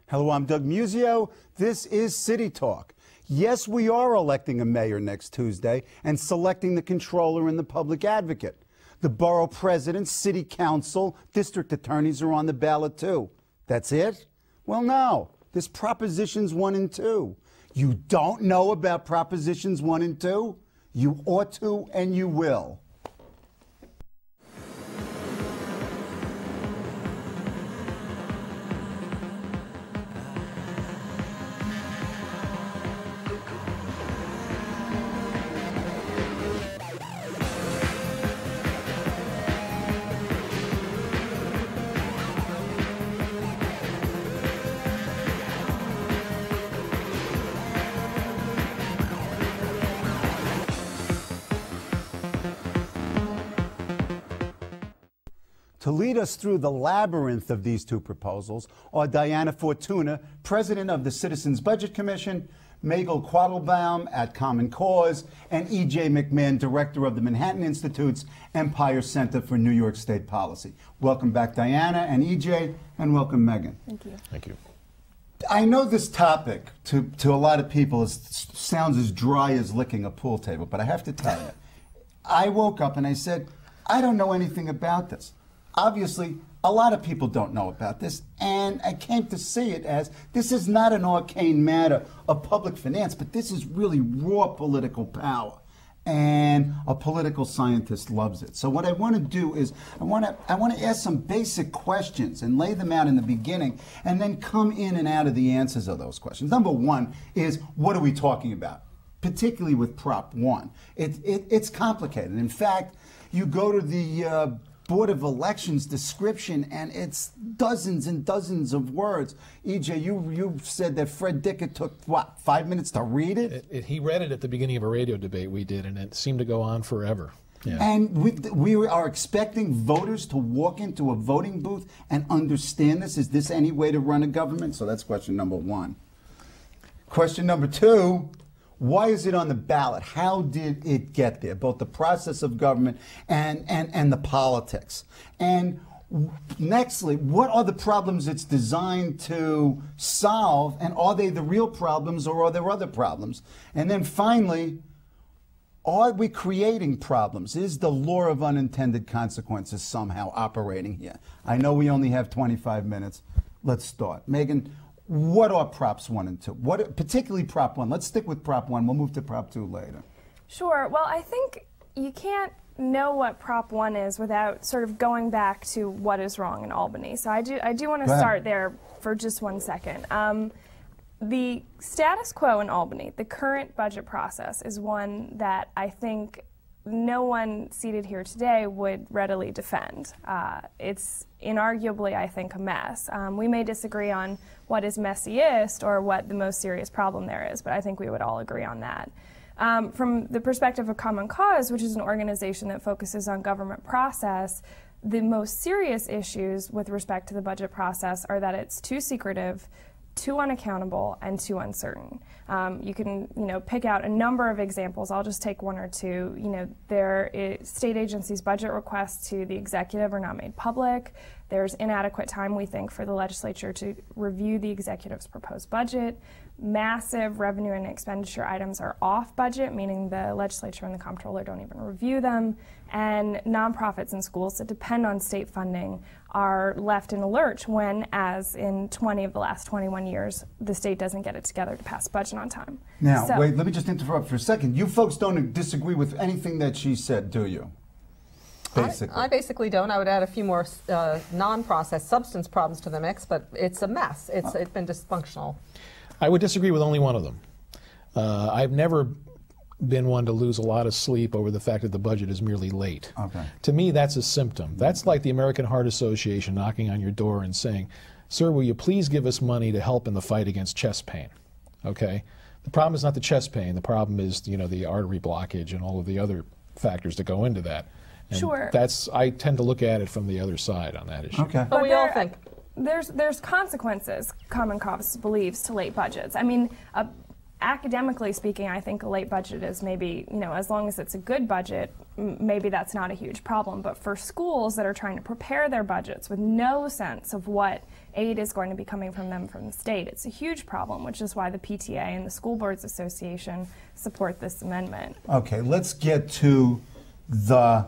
Hello, I'm Doug Muzzio. This is City Talk. Yes, we are electing a mayor next Tuesday and selecting the controller and the public advocate. The borough president, city council, district attorneys are on the ballot too. That's it? Well, no. There's Propositions 1 and 2. You don't know about Propositions 1 and 2? You ought to and you will. To lead us through the labyrinth of these two proposals are Diana Fortuna, president of the Citizens Budget Commission, Megan Quattlebaum at Common Cause, and E.J. McMahon, director of the Manhattan Institute's Empire Center for New York State Policy. Welcome back, Diana and E.J., and welcome, Megan. Thank you. Thank you. I know this topic, to a lot of people, sounds as dry as licking a pool table, but I have to tell you, I woke up and I said, I don't know anything about this. Obviously, a lot of people don't know about this, and I came to see it as this is not an arcane matter of public finance, but this is really raw political power, and a political scientist loves it. So what I want to do is I want to ask some basic questions and lay them out in the beginning, and then come in and out of the answers of those questions. Number one is, what are we talking about? Particularly with Prop 1. It's complicated. In fact, you go to the Board of Elections description, and it's dozens and dozens of words. EJ, you said that Fred Dickett took, what, 5 minutes to read it? He read it at the beginning of a radio debate we did, and it seemed to go on forever. Yeah. And we are expecting voters to walk into a voting booth and understand this. Is this any way to run a government? So that's question number one. Question number two, why is it on the ballot? How did it get there? Both the process of government and the politics. And nextly, what are the problems it's designed to solve? And are they the real problems, or are there other problems? And then finally, are we creating problems? Is the law of unintended consequences somehow operating here? I know we only have 25 minutes. Let's start. Megan, what are Props 1 and 2? Particularly Prop 1. Let's stick with Prop 1. We'll move to Prop 2 later. Sure. Well, I think you can't know what Prop 1 is without sort of going back to what is wrong in Albany. So I do want to start there for just 1 second. The status quo in Albany, the current budget process, is one that I think no one seated here today would readily defend. It's inarguably, I think, a mess. We may disagree on what is messiest or what the most serious problem there is, but I think we would all agree on that. From the perspective of Common Cause, which is an organization that focuses on government process, the most serious issues with respect to the budget process are that it's too secretive, too unaccountable, and too uncertain. You can, pick out a number of examples. I'll just take one or two. State agencies' budget requests to the executive are not made public. There's inadequate time, we think, for the legislature to review the executive's proposed budget. Massive revenue and expenditure items are off budget, meaning the legislature and the comptroller don't even review them. And nonprofits and schools that depend on state funding are left in a lurch when, as in 20 of the last 21 years, the state doesn't get it together to pass budget on time. Now, wait, let me just interrupt for a second. You folks don't disagree with anything that she said, do you? Basically. I basically don't. I would add a few more non-process substance problems to the mix, but it's a mess. It's been dysfunctional. I would disagree with only one of them. I've never been one to lose a lot of sleep over the fact that the budget is merely late. Okay. To me, that's a symptom. That's like the American Heart Association knocking on your door and saying, "Sir, will you please give us money to help in the fight against chest pain?" Okay? The problem is not the chest pain. The problem is, the artery blockage and all of the other factors that go into that. And sure. I tend to look at it from the other side on that issue. Okay. But we all think there's consequences, Common Cause believes, to late budgets. I mean, academically speaking, I think a late budget is maybe, as long as it's a good budget, maybe that's not a huge problem. But for schools that are trying to prepare their budgets with no sense of what aid is going to be coming from them from the state, it's a huge problem, which is why the PTA and the School Boards Association support this amendment. Okay, let's get to the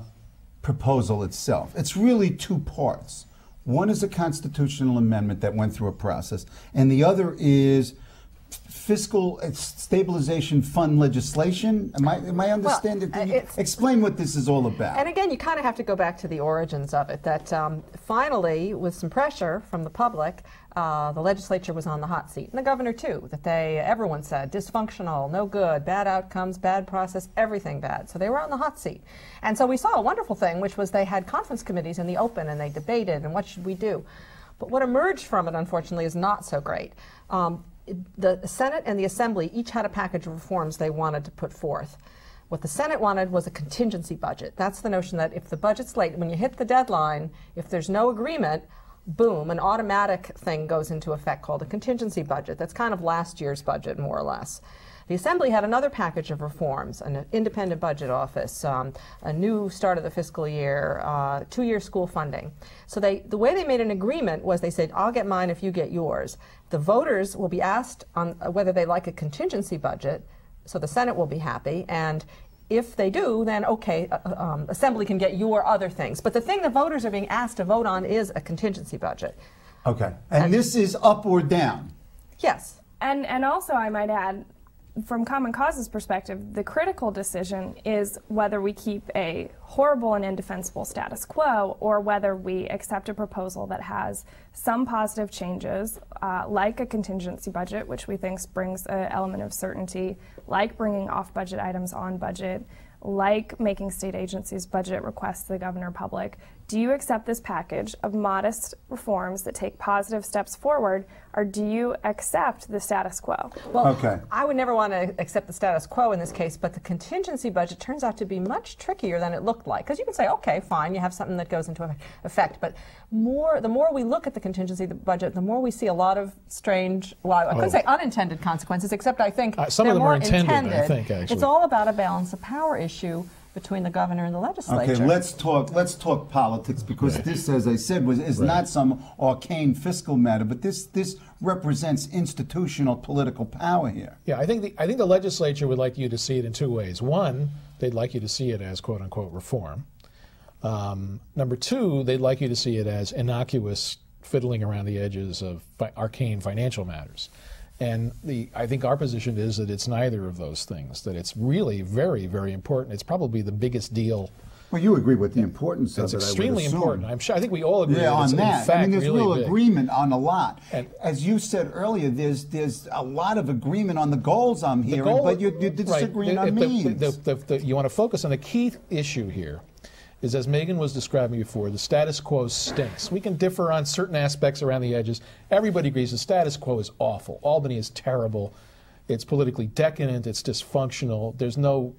proposal itself. It's really two parts. One is a constitutional amendment that went through a process, and the other is fiscal stabilization fund legislation. Am I understanding? Well, explain what this is all about. And again, you kind of have to go back to the origins of it, that finally, with some pressure from the public, the legislature was on the hot seat, and the governor too, that everyone said dysfunctional, no good, bad outcomes, bad process, everything bad. So they were on the hot seat. And so we saw a wonderful thing, which was they had conference committees in the open, and they debated, and what should we do? But what emerged from it, unfortunately, is not so great. The Senate and the Assembly each had a package of reforms they wanted to put forth. What the Senate wanted was a contingency budget. That's the notion that if the budget's late, when you hit the deadline, if there's no agreement, boom, an automatic thing goes into effect called a contingency budget. That's kind of last year's budget, more or less. The Assembly had another package of reforms, an independent budget office, a new start of the fiscal year, 2-year school funding. So the way they made an agreement was they said, I'll get mine if you get yours. The voters will be asked on whether they like a contingency budget, so the Senate will be happy, and if they do, then okay, Assembly can get your other things. But the thing the voters are being asked to vote on is a contingency budget. Okay, and this is up or down? Yes. And also, I might add, from Common Cause's perspective, the critical decision is whether we keep a horrible and indefensible status quo or whether we accept a proposal that has some positive changes, like a contingency budget, which we think brings an element of certainty, like bringing off-budget items on budget, like making state agencies' budget requests to the governor public. Do you accept this package of modest reforms that take positive steps forward, or do you accept the status quo? Well, okay. I would never want to accept the status quo in this case, but the contingency budget turns out to be much trickier than it looked like. Because you can say, okay, fine, you have something that goes into effect, but the more we look at the contingency budget, the more we see a lot of strange, well, I couldn't say unintended consequences, except I think some of them more are intended, I think, actually. It's all about a balance of power issue between the governor and the legislature. Okay, let's talk politics, because this, as I said, is not some arcane fiscal matter, but this represents institutional political power here. Yeah, I think the legislature would like you to see it in two ways. One, they'd like you to see it as quote unquote reform. Number two, they'd like you to see it as innocuous fiddling around the edges of arcane financial matters. And I think our position is that it's neither of those things, that it's really very, very important. It's probably the biggest deal. Well, you agree with the importance of it, It's extremely important. I think we all agree that on that. In fact, I mean, there's really real big. agreement on a lot. And as you said earlier, there's a lot of agreement on the goals I'm hearing, but you're disagreeing on means. You want to focus on the key issue here. Is, as Megan was describing before, the status quo stinks. We can differ on certain aspects around the edges. Everybody agrees the status quo is awful. Albany is terrible. It's politically decadent. It's dysfunctional.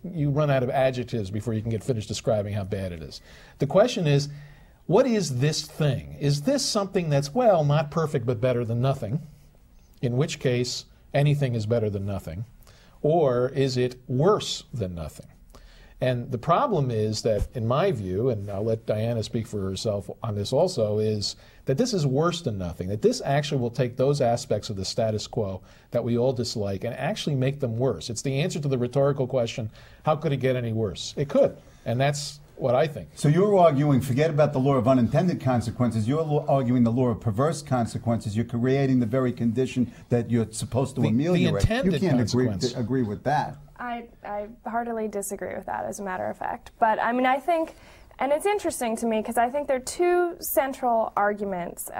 You run out of adjectives before you can get finished describing how bad it is. The question is, what is this thing? Is this something that's, well, not perfect but better than nothing, in which case anything is better than nothing, or is it worse than nothing? And the problem is that, in my view, and I'll let Diana speak for herself on this also, is that this is worse than nothing, that this actually will take those aspects of the status quo that we all dislike and actually make them worse. It's the answer to the rhetorical question, how could it get any worse? It could, and that's what I think. So you're arguing, forget about the law of unintended consequences, you're arguing the law of perverse consequences. You're creating the very condition that you're supposed to ameliorate. You can't agree with that. I heartily disagree with that, as a matter of fact. But I mean, I think, and it's interesting to me because I think there are two central arguments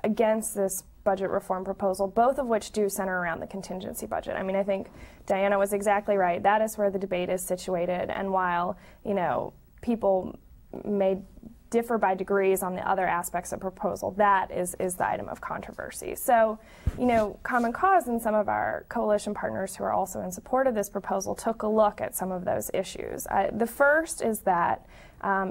against this budget reform proposal, both of which do center around the contingency budget. I mean, I think Diana was exactly right. That is where the debate is situated. And while, people may differ by degrees on the other aspects of the proposal, that is the item of controversy. So, Common Cause and some of our coalition partners who are also in support of this proposal took a look at some of those issues. The first is that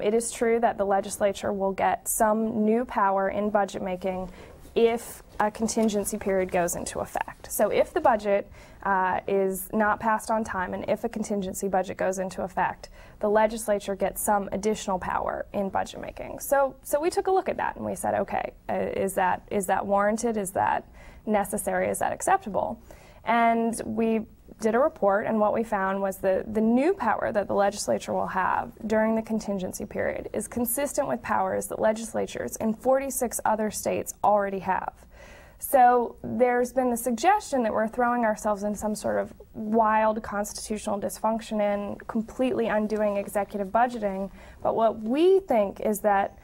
it is true that the legislature will get some new power in budget making if a contingency period goes into effect. So if the budget is not passed on time and if a contingency budget goes into effect, the legislature gets some additional power in budget making. So we took a look at that and we said, okay, is that warranted? Is that necessary? Is that acceptable? And we did a report, and what we found was the new power that the legislature will have during the contingency period is consistent with powers that legislatures in 46 other states already have. So there's been the suggestion that we're throwing ourselves in some sort of wild constitutional dysfunction and completely undoing executive budgeting. But what we think is that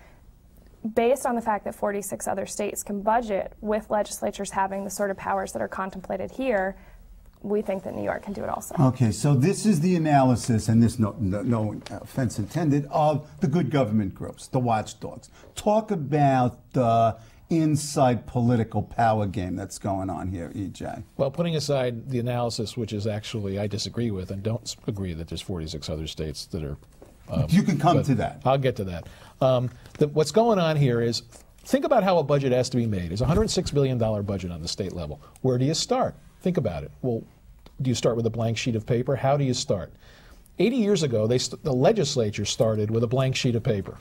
based on the fact that 46 other states can budget with legislatures having the sort of powers that are contemplated here, we think that New York can do it also. Okay, so this is the analysis, and this no offense intended, of the good government groups, the watchdogs. Talk about the inside political power game that's going on here, EJ. Well, putting aside the analysis, which is actually I disagree with and don't agree that there's 46 other states that are... you can come to that. I'll get to that. What's going on here is, think about how a budget has to be made. It's a $106 billion budget on the state level. Where do you start? Think about it. Well, do you start with a blank sheet of paper? How do you start? 80 years ago, the legislature started with a blank sheet of paper.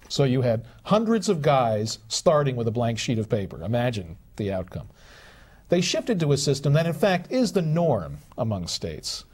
So you had hundreds of guys starting with a blank sheet of paper. Imagine the outcome. They shifted to a system that, in fact, is the norm among states,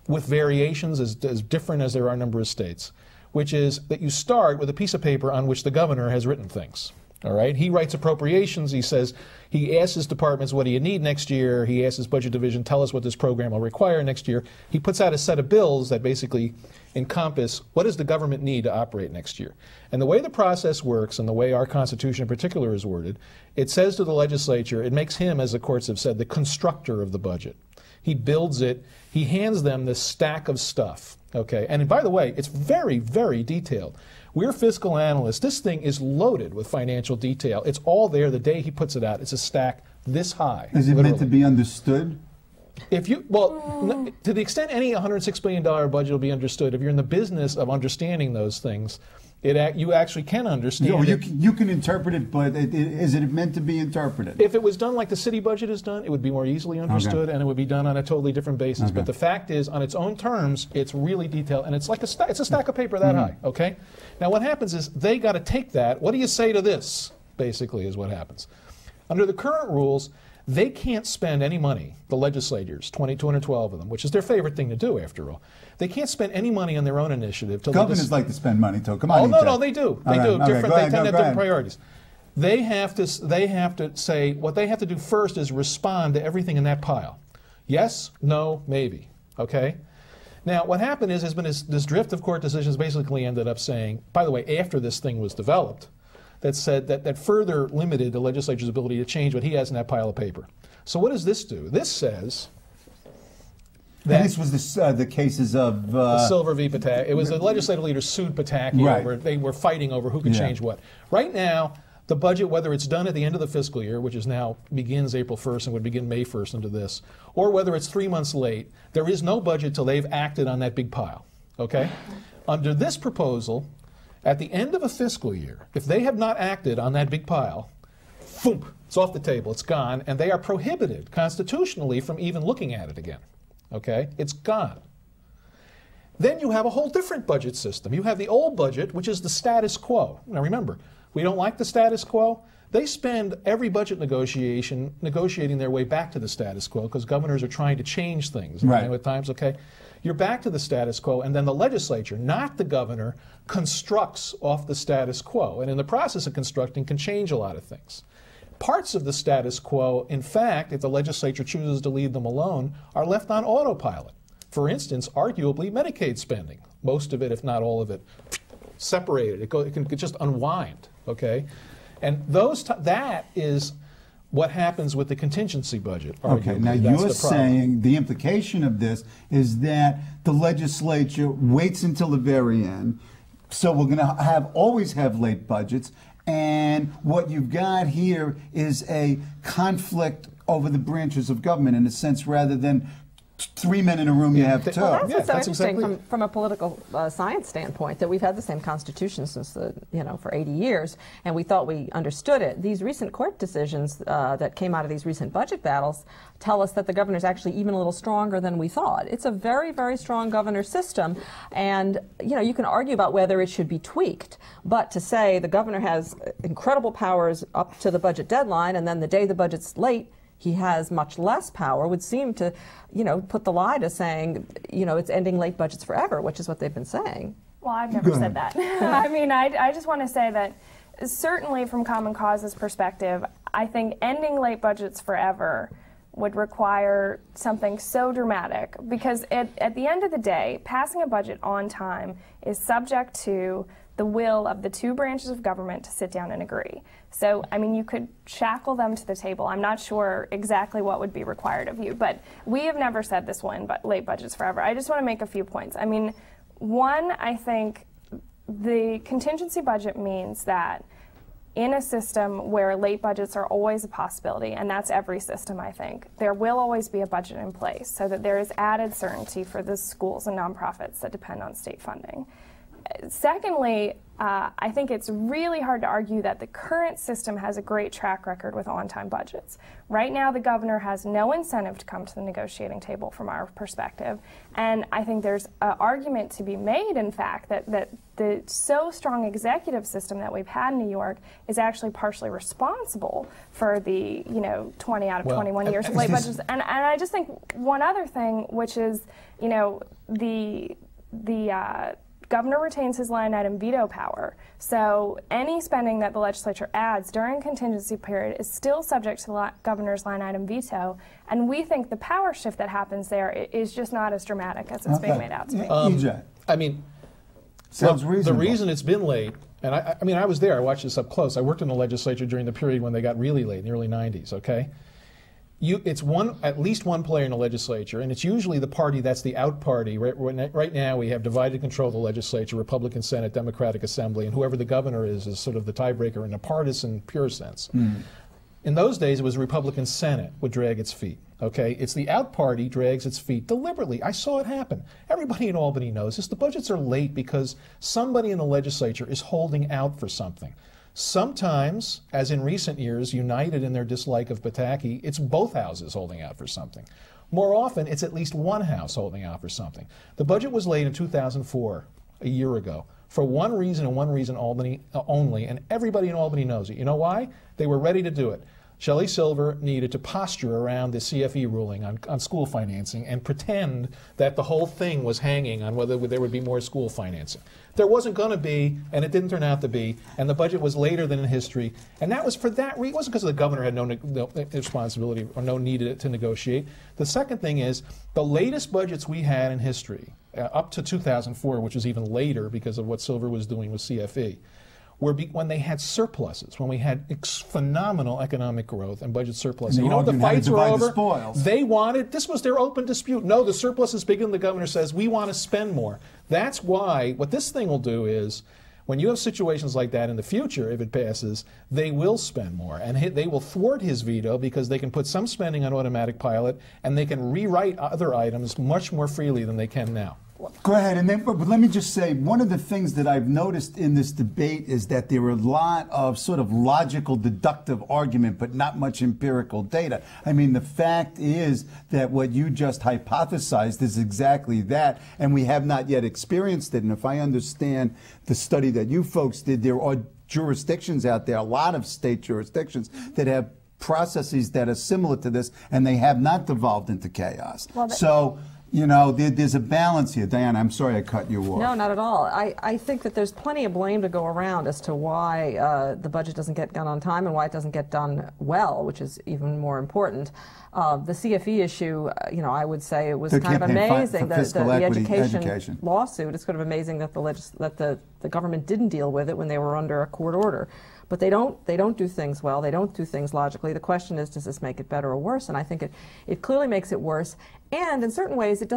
with variations as different as there are a number of states, which is that you start with a piece of paper on which the governor has written things. All right, he writes appropriations. He says, he asks his departments, what do you need next year? He asks his budget division, tell us what this program will require next year. He puts out a set of bills that basically encompass what does the government need to operate next year. And the way the process works, and the way our Constitution in particular is worded, it says to the legislature, it makes him, as the courts have said, the constructor of the budget. He builds it. He hands them this stack of stuff. Okay, and by the way, it's very, very detailed. We're fiscal analysts. This thing is loaded with financial detail. It's all there the day he puts it out. It's a stack this high. Is it meant to be understood? If you, well, to the extent any $106 billion budget will be understood, if you're in the business of understanding those things, you actually can understand it. You can interpret it, but is it meant to be interpreted? If it was done like the city budget is done, it would be more easily understood, and it would be done on a totally different basis. But the fact is, on its own terms, it's really detailed, and it's like it's a stack of paper that high. Okay. Now, what happens is they got to take that. What do you say to this? Basically, is what happens. Under the current rules, they can't spend any money, the legislators, 212 of them, which is their favorite thing to do, after all. They can't spend any money on their own initiative. Governors like to spend money, too. Come on, no, they do. They do. They tend to have different priorities. They have to say, what they have to do first is respond to everything in that pile. Yes, no, maybe. Okay? Now, what happened is, has been this drift of court decisions basically ended up saying, by the way, after this thing was developed, that said that further limited the legislature's ability to change what he has in that pile of paper. So what does this do? This says that... And this was the cases of... Silver v. Pataki. It was the legislative leaders sued Pataki over, they were fighting over who could change what. Right now, the budget, whether it's done at the end of the fiscal year, which is now begins April 1st and would begin May 1st into this, or whether it's 3 months late, there is no budget till they've acted on that big pile. Okay? Under this proposal, at the end of a fiscal year, if they have not acted on that big pile, boom, it's off the table, it's gone, and they are prohibited constitutionally from even looking at it again. Okay? It's gone. Then you have a whole different budget system. You have the old budget, which is the status quo. Now remember, we don't like the status quo. They spend every budget negotiating their way back to the status quo because governors are trying to change things at times. Okay? You're back to the status quo, and then the legislature, not the governor, constructs off the status quo. And in the process of constructing can change a lot of things. Parts of the status quo, in fact, if the legislature chooses to leave them alone, are left on autopilot. For instance, arguably Medicaid spending. Most of it, if not all of it, separated. It can just unwind, okay? And that is what happens with the contingency budget. Okay, now you're saying the implication of this is that the legislature waits until the very end, so we're going to always have late budgets, and what you've got here is a conflict over the branches of government in a sense, rather than 3 men in a room, you have two. Well, that's what's so that's interesting exactly from a political science standpoint, that we've had the same constitution since for 80 years, and we thought we understood it. These recent court decisions that came out of these recent budget battles tell us that the governor's actually even a little stronger than we thought. It's a very, very strong governor system, and you can argue about whether it should be tweaked, but to say the governor has incredible powers up to the budget deadline, and then the day the budget's late, he has much less power, would seem to, put the lie to saying, it's ending late budgets forever, which is what they've been saying. Well, I've never said that. I mean, I just want to say that certainly from Common Cause's perspective, I think ending late budgets forever would require something so dramatic, because at the end of the day, passing a budget on time is subject to the will of the two branches of government to sit down and agree. So, I mean, you could shackle them to the table. I'm not sure exactly what would be required of you, but we have never said this will end late budgets forever. I just want to make a few points. I mean, one, I think the contingency budget means that in a system where late budgets are always a possibility, and that's every system, I think, there will always be a budget in place so that there is added certainty for the schools and nonprofits that depend on state funding. Secondly, I think it's really hard to argue that the current system has a great track record with on-time budgets. Right now, the governor has no incentive to come to the negotiating table from our perspective, and I think there's an argument to be made, in fact, that the so strong executive system that we've had in New York is actually partially responsible for the 20 out of 21 years of late budgets. And I just think one other thing, which is the governor retains his line item veto power, so any spending that the legislature adds during contingency period is still subject to the governor's line item veto, and we think the power shift that happens there is just not as dramatic as it's being made out to be. I mean, sounds reasonable. The reason it's been late, and I mean, I was there, I watched this up close. I worked in the legislature during the period when they got really late, in the early 90s, okay? It's at least one player in the legislature, and it's usually the party that's the out party. Right now we have divided control of the legislature, Republican Senate, Democratic Assembly, and whoever the governor is sort of the tiebreaker in a partisan pure sense. In those days, it was the Republican Senate would drag its feet. Okay, it's the out party drags its feet deliberately. I saw it happen. Everybody in Albany knows this. The budgets are late because somebody in the legislature is holding out for something. Sometimes, as in recent years, united in their dislike of Pataki, it's both houses holding out for something. More often, it's at least one house holding out for something. The budget was late in 2004, a year ago, for one reason and one reason only, and everybody in Albany knows it. You know why? They were ready to do it. Shelley Silver needed to posture around the CFE ruling on school financing and pretend that the whole thing was hanging on whether there would be more school financing. There wasn't going to be, and it didn't turn out to be, and the budget was later than in history, and that was for that reason. It wasn't because the governor had no responsibility or no need to negotiate. The second thing is, the latest budgets we had in history, up to 2004, which was even later because of what Silver was doing with CFE, were when they had surpluses, when we had phenomenal economic growth and budget surpluses. You know what the fights were over? They wanted, this was their open dispute. No, the surplus is bigger than the governor says. We want to spend more. That's why what this thing will do is, when you have situations like that in the future, if it passes, they will spend more. And they will thwart his veto because they can put some spending on automatic pilot and they can rewrite other items much more freely than they can now. Go ahead, and then, but let me just say, one of the things that I've noticed in this debate is that there are a lot of sort of logical, deductive argument, but not much empirical data. I mean, the fact is that what you just hypothesized is exactly that, and we have not yet experienced it. And if I understand the study that you folks did, there are jurisdictions out there, a lot of state jurisdictions, that have processes that are similar to this, and they have not devolved into chaos. Well, so, you know, there's a balance here. Diana, I'm sorry I cut you off. No, not at all. I think that there's plenty of blame to go around as to why the budget doesn't get done on time and why it doesn't get done well, which is even more important. The CFE issue, you know, I would say it was kind of amazing that the education lawsuit. It's kind of amazing that the The government didn't deal with it when they were under a court order. But they don't do things well. They don't do things logically. The question is, does this make it better or worse? And I think it clearly makes it worse. And in certain ways, it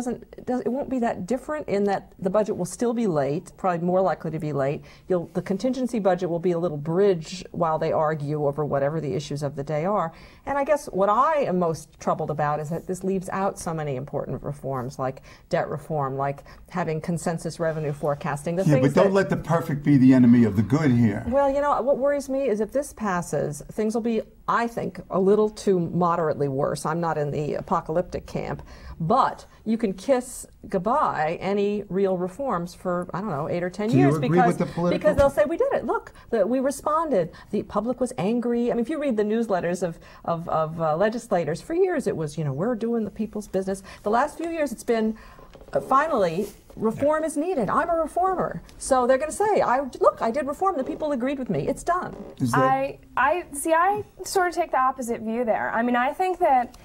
won't be that different in that the budget will still be late, probably more likely to be late. The contingency budget will be a little bridge while they argue over whatever the issues of the day are. And I guess what I am most troubled about is that this leaves out so many important reforms, like debt reform, like having consensus revenue forecasting. Yeah, but don't let the perfect be the enemy of the good here. Well, you know, what worries me is if this passes, things will be, I think, a little too moderately worse. I'm not in the apocalyptic camp. But you can kiss goodbye any real reforms for, I don't know, 8 or 10 years because they'll say, we did it. Look, we responded. The public was angry. I mean, if you read the newsletters of legislators, for years it was, you know, we're doing the people's business. The last few years it's been, finally, reform is needed. I'm a reformer. So they're going to say, look, I did reform. The people agreed with me. It's done. I sort of take the opposite view there. I mean, I think that,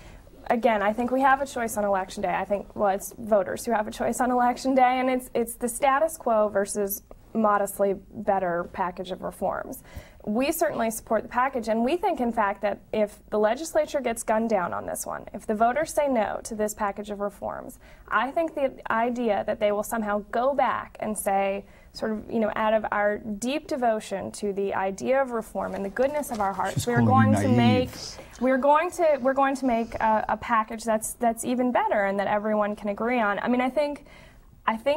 again, I think we have a choice on Election Day. I think, well, it's voters who have a choice on Election Day, and it's the status quo versus modestly better package of reforms. We certainly support the package, and we think, in fact, that if the legislature gets gunned down on this one, if the voters say no to this package of reforms, I think the idea that they will somehow go back and say, sort of, you know, out of our deep devotion to the idea of reform and the goodness of our hearts, we're going to make a package that's even better and that everyone can agree on. I mean, I think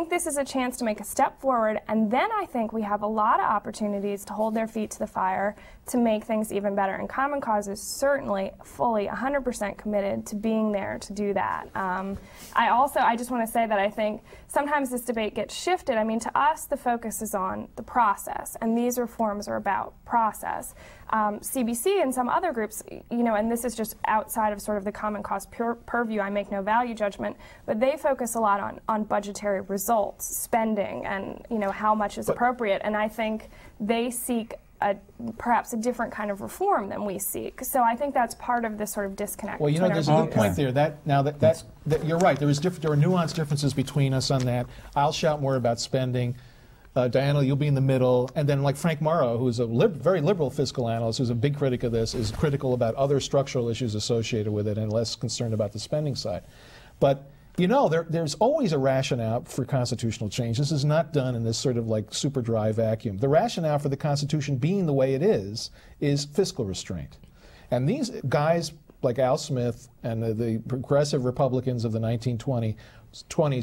this is a chance to make a step forward, and then I think we have a lot of opportunities to hold their feet to the fire to make things even better. And Common Cause is certainly fully 100% committed to being there to do that. I just want to say that I think sometimes this debate gets shifted. I mean, to us, the focus is on the process, and these reforms are about process. CBC and some other groups, you know, and this is just outside of sort of the Common Cause purview, I make no value judgment, but they focus a lot on budgetary results, spending, and, you know, how much is appropriate. And I think they seek perhaps a different kind of reform than we seek. So I think that's part of this sort of disconnect. Well, you know, there's a good point there. That you're right. There are nuanced differences between us on that. I'll shout more about spending. Diana, you'll be in the middle. And then, like Frank Morrow, who's a very liberal fiscal analyst, who's a big critic of this, is critical about other structural issues associated with it and less concerned about the spending side. But you know, there's always a rationale for constitutional change. This is not done in this sort of like super dry vacuum. The rationale for the Constitution being the way it is fiscal restraint. And these guys like Al Smith and the progressive Republicans of the 1920s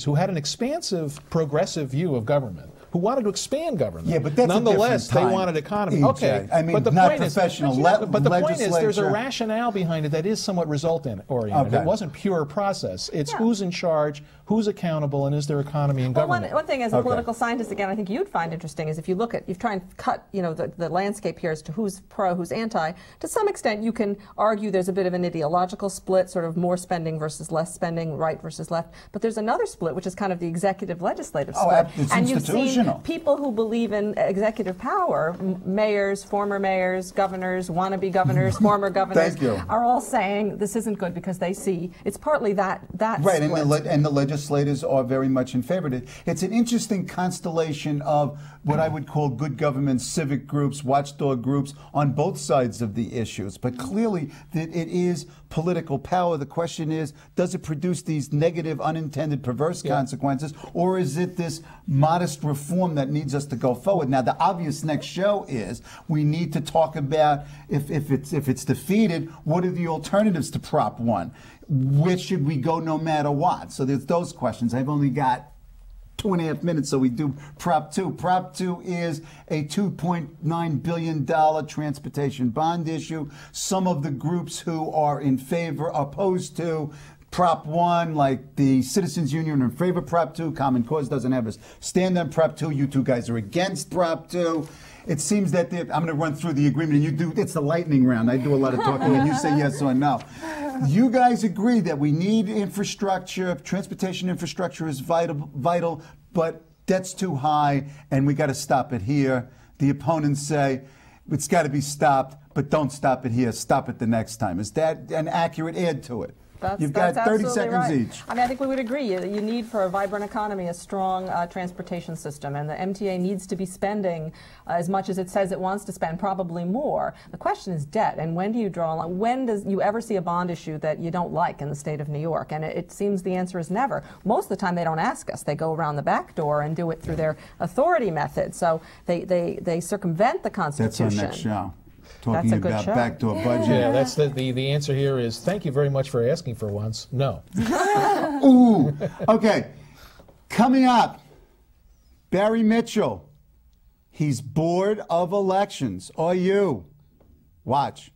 who had an expansive, progressive view of government, who wanted to expand government. Yeah, but that's nonetheless, a different time, they wanted economy. EJ. Okay, I mean, but the not point professional but the point is, there's a legislature. rationale behind it that is somewhat result-oriented. Okay. It wasn't pure process. It's who's in charge, who's accountable, and is there economy in government. One thing as a political scientist, again, I think you'd find interesting is if you look at, you try and cut, you know, the landscape here as to who's pro, who's anti. To some extent, you can argue there's a bit of an ideological split, sort of more spending versus less spending, right versus left. But there's another split, which is kind of the executive-legislative split. It's and institutional. You've seen people who believe in executive power, mayors, former mayors, governors, wannabe governors, former governors, are all saying this isn't good because they see it's partly that right, split. and the legislators are very much in favor of it. It's an interesting constellation of what I would call good government, civic groups, watchdog groups on both sides of the issues. But clearly, that it is political power. The question is, does it produce these negative, unintended, perverse consequences, or is it this modest reform that needs us to go forward? Now, the obvious next show is we need to talk about if it's defeated, what are the alternatives to Prop 1? Where should we go no matter what? So there's those questions. I've only got 2.5 minutes, so we do Prop 2. Prop 2 is a $2.9 billion transportation bond issue. Some of the groups who are in favor, opposed to Prop 1, like the Citizens Union, are in favor of Prop 2. Common Cause doesn't have a stand on Prop 2. You two guys are against Prop 2. It seems that I'm going to run through the agreement, and you do. It's the lightning round. I do a lot of talking, and you say yes or no. You guys agree that we need infrastructure. Transportation infrastructure is vital, but debt's too high, and we got to stop it here. The opponents say it's got to be stopped, but don't stop it here. Stop it the next time. Is that an accurate add to it? You've got that's 30 absolutely seconds right. each. I mean, I think we would agree. You need, for a vibrant economy, a strong transportation system, and the MTA needs to be spending as much as it says it wants to spend, probably more. The question is debt, and when do you draw a line? When does you ever see a bond issue that you don't like in the state of New York? And it seems the answer is never. Most of the time, they don't ask us. They go around the back door and do it through their authority method. So they circumvent the Constitution. That's our next show. Talking about show. backdoor budget. Yeah, that's the answer here is thank you very much for asking for once. No. Ooh. Okay. Coming up, Barry Mitchell. He's bored of elections. Are you? Watch.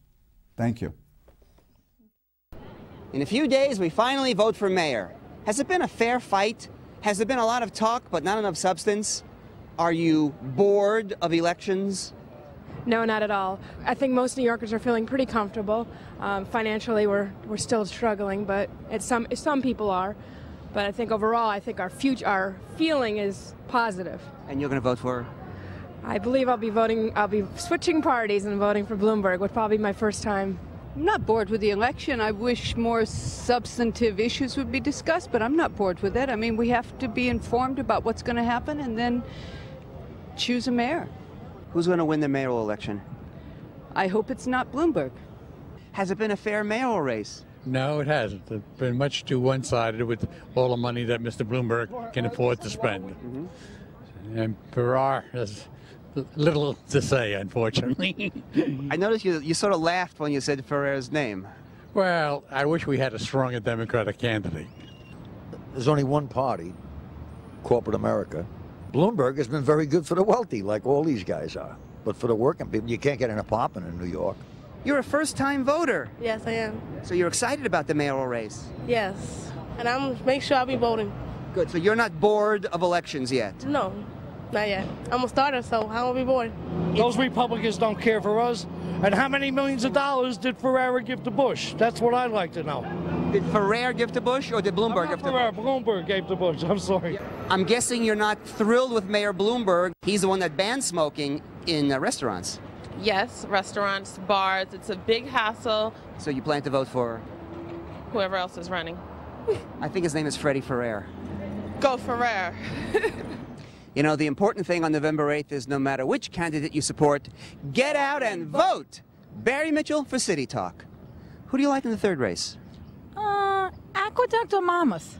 Thank you. In a few days, we finally vote for mayor. Has it been a fair fight? Has there been a lot of talk but not enough substance? Are you bored of elections? No, not at all. I think most New Yorkers are feeling pretty comfortable. Financially, we're still struggling, but some people are. But I think overall, I think our feeling is positive. And you're going to vote for? I believe I'll be switching parties and voting for Bloomberg, would probably be my first time. I'm not bored with the election. I wish more substantive issues would be discussed, but I'm not bored with it. I mean, we have to be informed about what's going to happen and then choose a mayor. Who's going to win the mayoral election? I hope it's not Bloomberg. Has it been a fair mayoral race? No, it hasn't. It's been much too one-sided with all the money that Mr. Bloomberg can afford to spend. And Farrar has little to say, unfortunately. I noticed you sort of laughed when you said Ferrer's name. Well, I wish we had a stronger Democratic candidate. There's only one party, corporate America. Bloomberg has been very good for the wealthy, like all these guys are. But for the working people, you can't get an apartment in New York. You're a first-time voter. Yes, I am. So you're excited about the mayoral race? Yes. And I'm make sure I'll be voting. Good. So you're not bored of elections yet? No, not yet. I'm a starter, so I won't be bored. Those Republicans don't care for us. And how many millions of dollars did Ferrer give to Bush? That's what I'd like to know. Did Ferrer give to Bush or did Bloomberg give to Bush? Bloomberg gave to Bush. I'm sorry. I'm guessing you're not thrilled with Mayor Bloomberg. He's the one that banned smoking in restaurants. Yes, restaurants, bars. It's a big hassle. So you plan to vote for? Whoever else is running. I think his name is Freddie Ferrer. Go Ferrer. You know, the important thing on November 8th is no matter which candidate you support, get out and vote! Barry Mitchell for City Talk. Who do you like in the third race? Aqueduct or Monmouth?